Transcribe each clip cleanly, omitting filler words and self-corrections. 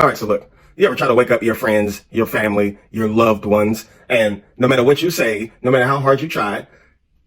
All right, so look, you ever try to wake up your friends, your family, your loved ones, and no matter what you say, no matter how hard you try,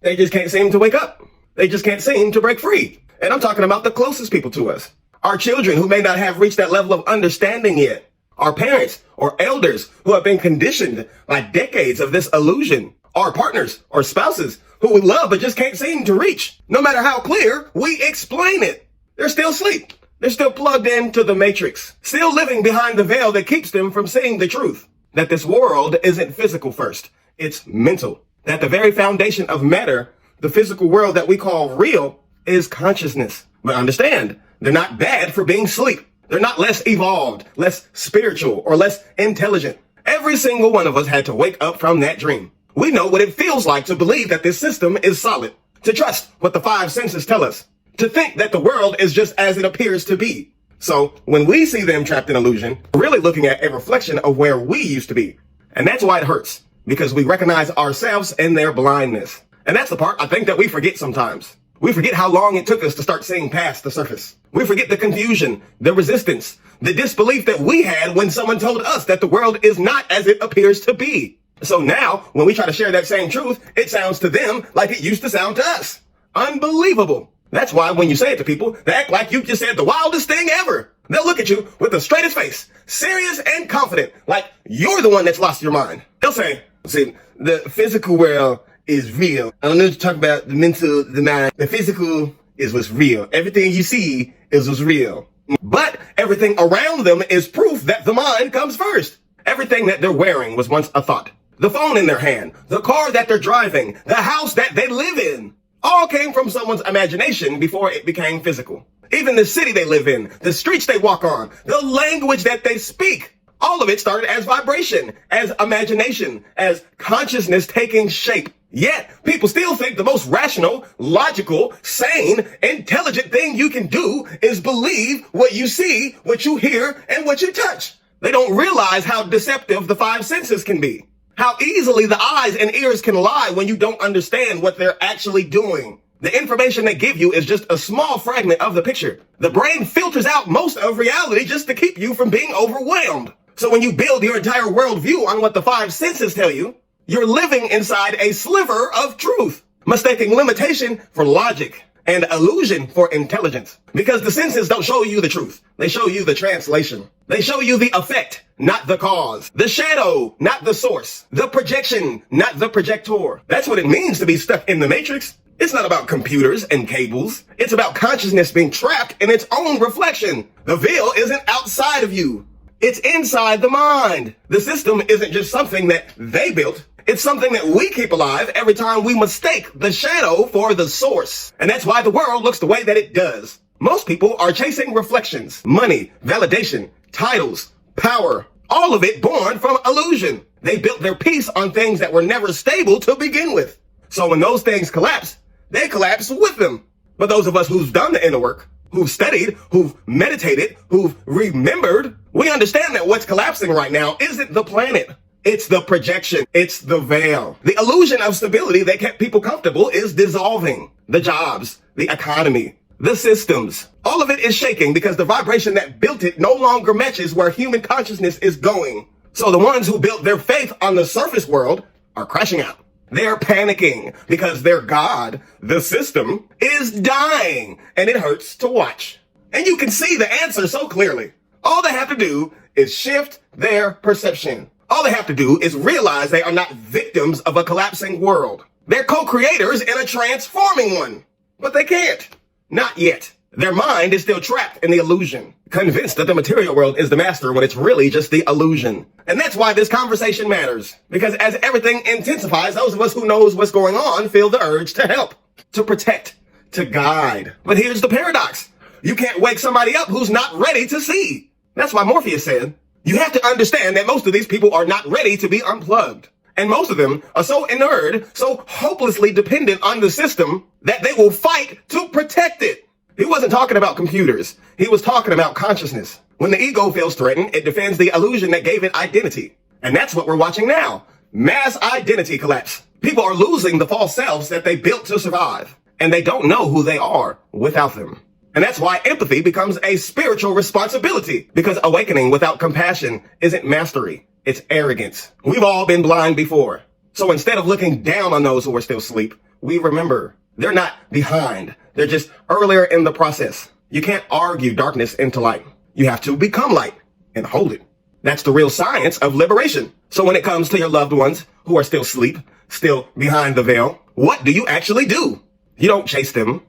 they just can't seem to wake up. They just can't seem to break free. And I'm talking about the closest people to us. Our children who may not have reached that level of understanding yet. Our parents or elders who have been conditioned by decades of this illusion. Our partners or spouses who we love but just can't seem to reach. No matter how clear we explain it, they're still asleep. They're still plugged into the matrix, still living behind the veil that keeps them from seeing the truth. That this world isn't physical first, it's mental. That the very foundation of matter, the physical world that we call real, is consciousness. But understand, they're not bad for being asleep. They're not less evolved, less spiritual, or less intelligent. Every single one of us had to wake up from that dream. We know what it feels like to believe that this system is solid, to trust what the five senses tell us, to think that the world is just as it appears to be. So when we see them trapped in illusion, we're really looking at a reflection of where we used to be. And that's why it hurts, because we recognize ourselves in their blindness. And that's the part I think that we forget sometimes. We forget how long it took us to start seeing past the surface. We forget the confusion, the resistance, the disbelief that we had when someone told us that the world is not as it appears to be. So now, when we try to share that same truth, it sounds to them like it used to sound to us. Unbelievable. That's why when you say it to people, they act like you just said the wildest thing ever. They'll look at you with the straightest face, serious and confident, like you're the one that's lost your mind. They'll say, see, the physical world is real. I don't need to talk about the mental, the mind. The physical is what's real. Everything you see is what's real. But everything around them is proof that the mind comes first. Everything that they're wearing was once a thought. The phone in their hand, the car that they're driving, the house that they live in, all came from someone's imagination before it became physical. Even the city they live in, the streets they walk on, the language that they speak, all of it started as vibration, as imagination, as consciousness taking shape. Yet, people still think the most rational, logical, sane, intelligent thing you can do is believe what you see, what you hear, and what you touch. They don't realize how deceptive the five senses can be. How easily the eyes and ears can lie when you don't understand what they're actually doing. The information they give you is just a small fragment of the picture. The brain filters out most of reality just to keep you from being overwhelmed. So when you build your entire worldview on what the five senses tell you, you're living inside a sliver of truth, mistaking limitation for logic and illusion for intelligence. Because the senses don't show you the truth. They show you the translation. They show you the effect, not the cause. The shadow, not the source. The projection, not the projector. That's what it means to be stuck in the matrix. It's not about computers and cables. It's about consciousness being trapped in its own reflection. The veil isn't outside of you. It's inside the mind. The system isn't just something that they built. It's something that we keep alive every time we mistake the shadow for the source. And that's why the world looks the way that it does. Most people are chasing reflections, money, validation, titles, power, all of it born from illusion. They built their peace on things that were never stable to begin with. So when those things collapse, they collapse with them. But those of us who've done the inner work, who've studied, who've meditated, who've remembered, we understand that what's collapsing right now isn't the planet. It's the projection. It's the veil. The illusion of stability that kept people comfortable is dissolving. The jobs, the economy, the systems, all of it is shaking because the vibration that built it no longer matches where human consciousness is going. So the ones who built their faith on the surface world are crashing out. They're panicking because their God, the system, is dying, and it hurts to watch. And you can see the answer so clearly. All they have to do is shift their perception. All they have to do is realize they are not victims of a collapsing world. They're co-creators in a transforming one. But they can't. Not yet. Their mind is still trapped in the illusion, convinced that the material world is the master when it's really just the illusion. And that's why this conversation matters. Because as everything intensifies, those of us who knows what's going on feel the urge to help, to protect, to guide. But here's the paradox. You can't wake somebody up who's not ready to see. That's why Morpheus said, you have to understand that most of these people are not ready to be unplugged. And most of them are so inured, so hopelessly dependent on the system that they will fight to protect it. He wasn't talking about computers. He was talking about consciousness. When the ego feels threatened, it defends the illusion that gave it identity. And that's what we're watching now. Mass identity collapse. People are losing the false selves that they built to survive. And they don't know who they are without them. And that's why empathy becomes a spiritual responsibility, because awakening without compassion isn't mastery, it's arrogance. We've all been blind before. So instead of looking down on those who are still asleep, we remember they're not behind. They're just earlier in the process. You can't argue darkness into light. You have to become light and hold it. That's the real science of liberation. So when it comes to your loved ones who are still asleep, still behind the veil, what do you actually do? You don't chase them.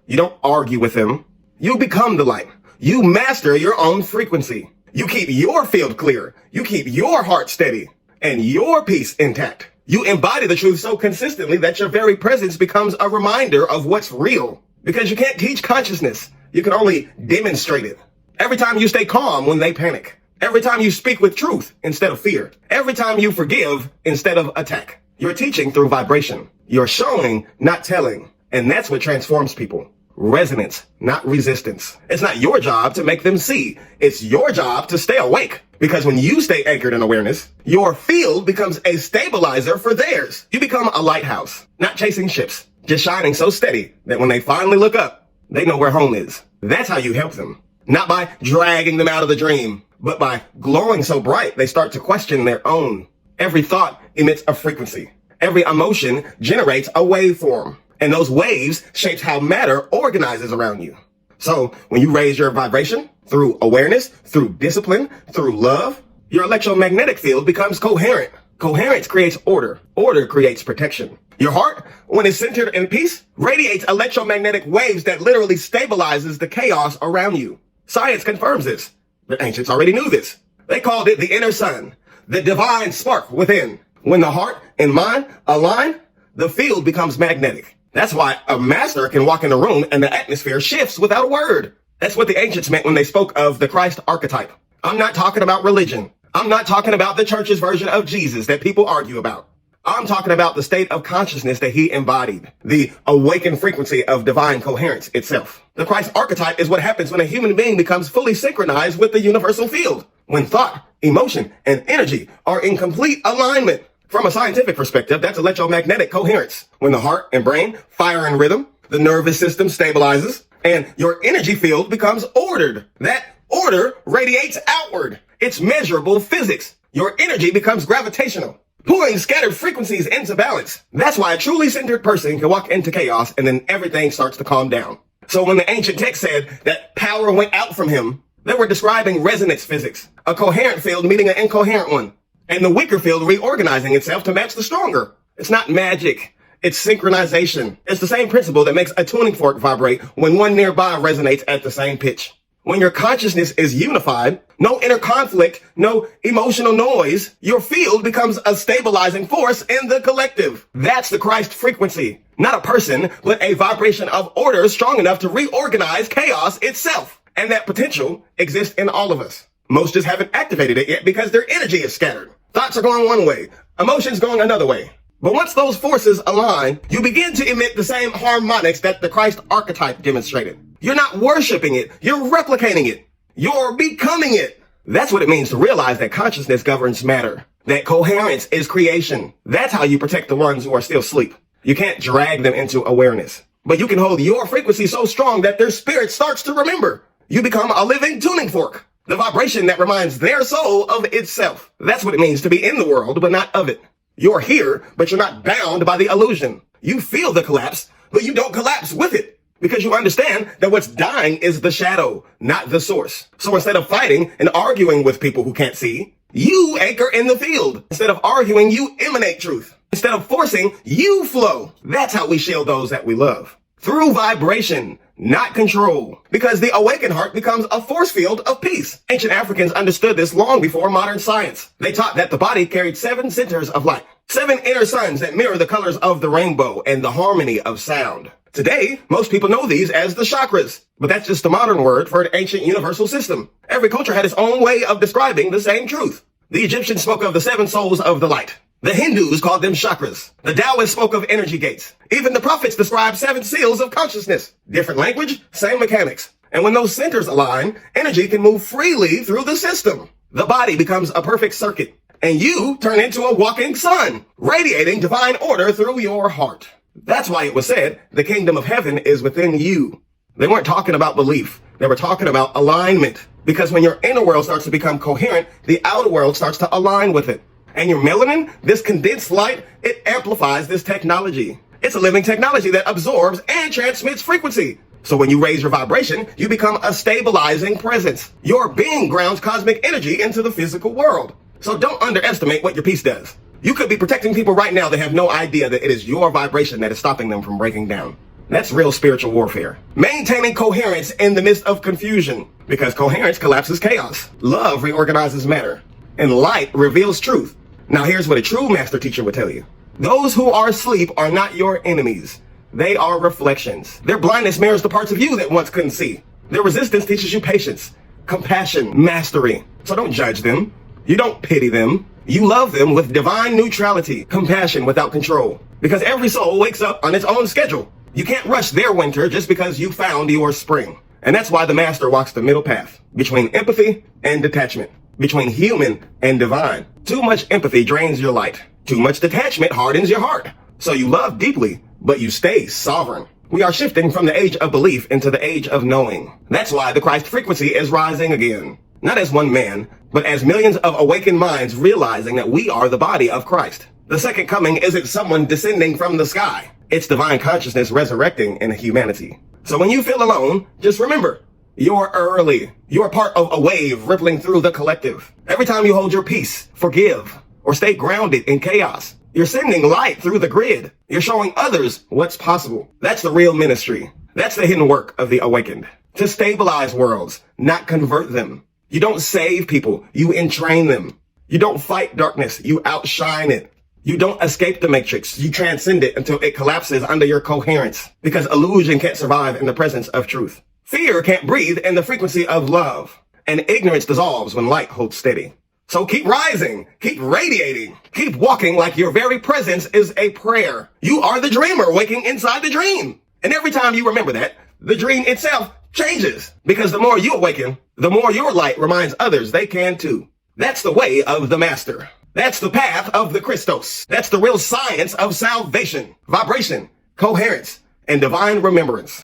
You don't argue with them. You become the light. You master your own frequency. You keep your field clear. You keep your heart steady and your peace intact. You embody the truth so consistently that your very presence becomes a reminder of what's real. Because you can't teach consciousness. You can only demonstrate it. Every time you stay calm when they panic. Every time you speak with truth instead of fear. Every time you forgive instead of attack. You're teaching through vibration. You're showing, not telling. And that's what transforms people. Resonance, not resistance. It's not your job to make them see. It's your job to stay awake. Because when you stay anchored in awareness, your field becomes a stabilizer for theirs. You become a lighthouse, not chasing ships, just shining so steady that when they finally look up, they know where home is. That's how you help them. Not by dragging them out of the dream, but by glowing so bright they start to question their own. Every thought emits a frequency. Every emotion generates a waveform. And those waves shapes how matter organizes around you. So when you raise your vibration through awareness, through discipline, through love, your electromagnetic field becomes coherent. Coherence creates order. Order creates protection. Your heart, when it's centered in peace, radiates electromagnetic waves that literally stabilizes the chaos around you. Science confirms this. The ancients already knew this. They called it the inner sun, the divine spark within. When the heart and mind align, the field becomes magnetic. That's why a master can walk in a room and the atmosphere shifts without a word. That's what the ancients meant when they spoke of the Christ archetype. I'm not talking about religion. I'm not talking about the church's version of Jesus that people argue about. I'm talking about the state of consciousness that he embodied, the awakened frequency of divine coherence itself. The Christ archetype is what happens when a human being becomes fully synchronized with the universal field, when thought, emotion, and energy are in complete alignment. From a scientific perspective, that's electromagnetic coherence. When the heart and brain fire in rhythm, the nervous system stabilizes, and your energy field becomes ordered. That order radiates outward. It's measurable physics. Your energy becomes gravitational, pulling scattered frequencies into balance. That's why a truly centered person can walk into chaos and then everything starts to calm down. So when the ancient text said that power went out from him, they were describing resonance physics, a coherent field meeting an incoherent one. And the weaker field reorganizing itself to match the stronger. It's not magic. It's synchronization. It's the same principle that makes a tuning fork vibrate when one nearby resonates at the same pitch. When your consciousness is unified, no inner conflict, no emotional noise, your field becomes a stabilizing force in the collective. That's the Christ frequency. Not a person, but a vibration of order strong enough to reorganize chaos itself. And that potential exists in all of us. Most just haven't activated it yet because their energy is scattered. Thoughts are going one way, emotions going another way. But once those forces align, you begin to emit the same harmonics that the Christ archetype demonstrated. You're not worshiping it, you're replicating it. You're becoming it. That's what it means to realize that consciousness governs matter, that coherence is creation. That's how you protect the ones who are still asleep. You can't drag them into awareness, but you can hold your frequency so strong that their spirit starts to remember. You become a living tuning fork. The vibration that reminds their soul of itself. That's what it means to be in the world, but not of it. You're here, but you're not bound by the illusion. You feel the collapse, but you don't collapse with it. Because you understand that what's dying is the shadow, not the source. So instead of fighting and arguing with people who can't see, you anchor in the field. Instead of arguing, you emanate truth. Instead of forcing, you flow. That's how we shield those that we love. Through vibration, not control. Because the awakened heart becomes a force field of peace. Ancient Africans understood this long before modern science. They taught that the body carried 7 centers of light, 7 inner suns that mirror the colors of the rainbow and the harmony of sound. Today, most people know these as the chakras, but that's just a modern word for an ancient universal system. Every culture had its own way of describing the same truth. The Egyptians spoke of the 7 souls of the light. The Hindus called them chakras. The Taoists spoke of energy gates. Even the prophets described 7 seals of consciousness. Different language, same mechanics. And when those centers align, energy can move freely through the system. The body becomes a perfect circuit, and you turn into a walking sun, radiating divine order through your heart. That's why it was said, the kingdom of heaven is within you. They weren't talking about belief. They were talking about alignment. Because when your inner world starts to become coherent, the outer world starts to align with it. And your melanin, this condensed light, it amplifies this technology. It's a living technology that absorbs and transmits frequency. So when you raise your vibration, you become a stabilizing presence. Your being grounds cosmic energy into the physical world. So don't underestimate what your peace does. You could be protecting people right now that have no idea that it is your vibration that is stopping them from breaking down. That's real spiritual warfare. Maintaining coherence in the midst of confusion, because coherence collapses chaos. Love reorganizes matter, and light reveals truth. Now here's what a true master teacher would tell you. Those who are asleep are not your enemies. They are reflections. Their blindness mirrors the parts of you that once couldn't see. Their resistance teaches you patience, compassion, mastery. So don't judge them. You don't pity them. You love them with divine neutrality, compassion without control. Because every soul wakes up on its own schedule. You can't rush their winter just because you found your spring. And that's why the master walks the middle path between empathy and detachment, between human and divine. Too much empathy drains your light. Too much detachment hardens your heart. So you love deeply, but you stay sovereign. We are shifting from the age of belief into the age of knowing. That's why the Christ frequency is rising again. Not as one man, but as millions of awakened minds realizing that we are the body of Christ. The second coming isn't someone descending from the sky. It's divine consciousness resurrecting in humanity. So when you feel alone, just remember, you're early. You're part of a wave rippling through the collective. Every time you hold your peace, forgive, or stay grounded in chaos, you're sending light through the grid. You're showing others what's possible. That's the real ministry. That's the hidden work of the awakened. To stabilize worlds, not convert them. You don't save people, you entrain them. You don't fight darkness, you outshine it. You don't escape the matrix, you transcend it until it collapses under your coherence. Because illusion can't survive in the presence of truth. Fear can't breathe in the frequency of love. And ignorance dissolves when light holds steady. So keep rising, keep radiating, keep walking like your very presence is a prayer. You are the dreamer waking inside the dream. And every time you remember that, the dream itself changes. Because the more you awaken, the more your light reminds others they can too. That's the way of the master. That's the path of the Christos. That's the real science of salvation, vibration, coherence, and divine remembrance.